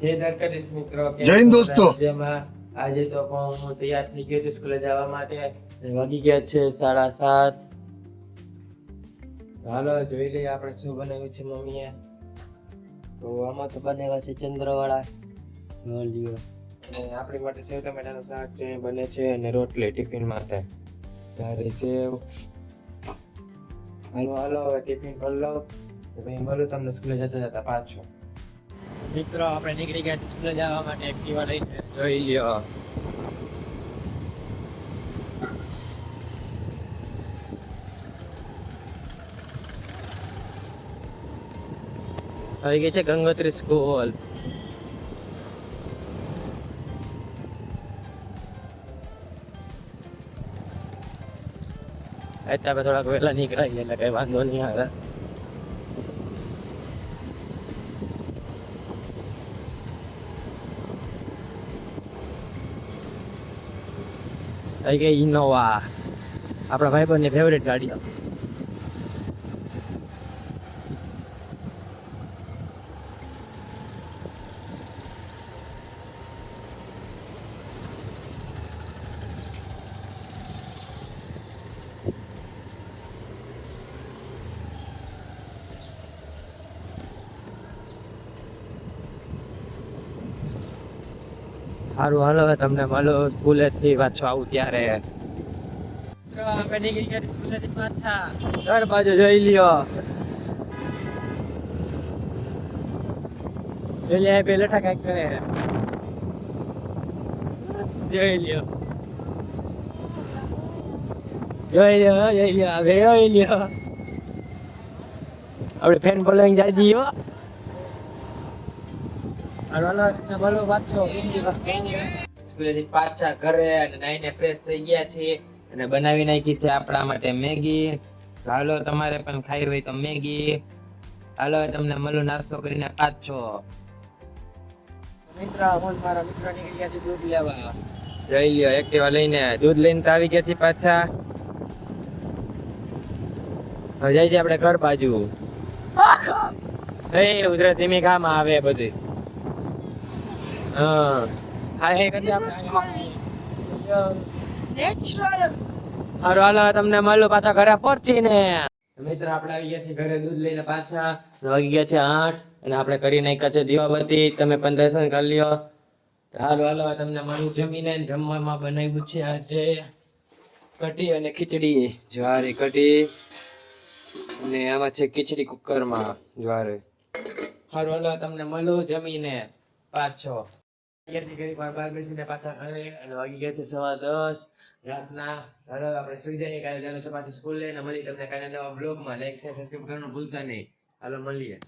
જય દ્વારકાધીશ મિત્રો. જય હિન્દ દોસ્તો. આજે તો પણ હું તૈયાર થઈ ગયો છું સ્કૂલે જવા માટે. વાગી ગયા છે 7:30. હાલો જોઈ લઈએ આપણે શું બનાવ્યું છે મમ્મીએ. તો આમાં તો બનાવ્યા છે ચંદ્રવાળા લ્યો. અને આપણી માટે સેવ ટમેટાનું શાક છે બને છે અને રોટલી ટિફિન માટે. ત્યારે સેવ. હાલો હાલો હવે ટિફિન ભરી લો. ભાઈ મળું તમને સ્કૂલે જતા જતા પાછો. મિત્રો આપણે નીકળી ગયા છીએ સ્કૂલે જવા માટે. એક્ટિવા લઈને જોઈ લ્યો. આવી ગઈ છે ગંગોત્રી સ્કૂલ. અત્યારે થોડાક વહેલા નીકળાય એટલે કઈ વાંધો નહીં આવે. આવી ગઈ ઇનોવા, આપણા ભાઈબંધની ફેવરેટ ગાડી. સારું હાલો તમને મળો સ્કૂલે થી પાછો આવું ત્યારે. આપણે નીકળી ગયા સ્કૂલે થી પાછા ઘર બાજુ જોઈ લ્યો. જોઈ લે પેલા ઠાકા કરે જોઈ લ્યો. જોઈ લ્યો જોઈ લ્યો હવે જોઈ લ્યો. આપણે ફેન બોલાવીને જાય દઈએ. સ્કૂલેથી પાછા ઘરે અને નાઈને ફ્રેશ થઈ ગયા છીએ અને બનાવી નાખી છે આપણા માટે મેગી. હાલો તમારે પણ ખાઈ હોય તો મેગી. હાલો તમને મળું નાસ્તો કરીને પાછો. મારા મિત્રો નીકળી ગયા છે દૂધ લેવા. જોઈ લ્યો એક્ટિવા લઈને દૂધ લઈને તો આવી ગયા છે પાછા. હવે જાય છે આપણે ઘર બાજુ. એ ઉધરસ ધીમી કામ આવે બધી. તમને મળું પાછા ઘરે પહોંચીને. મિત્ર આપણે આવી ગયા છે ઘરે દૂધ લઈને પાછા. વાગી ગયા છે 8 અને આપણે કરી નાખ્યા છે દીવાબત્તી. તમે પણ દર્શન કરી લ્યો. હાલો હાલો તમને મળું જમીને. જમવામાં બનાવ્યું છે આજે કઢી અને ખીચડી. જ્વારી કઢી અને આમાં છે ખીચડી કુકરમાં જ્વારી. હાલો હાલો તમને મળું જમીને પાછો. બાર બેસીને પાછા ઘરે અને વાગી ગયા છે 10:15 રાતના. હાલો આપણે સુઈ જઈએ. કાલે જવાનું છે પાછું સ્કૂલ લઈને. મળી તમને કાલે નવા બ્લોગમાં. લાઈક શેર સબસ્ક્રાઇબ કરવાનું ભૂલતા નહીં. હાલો મળીએ.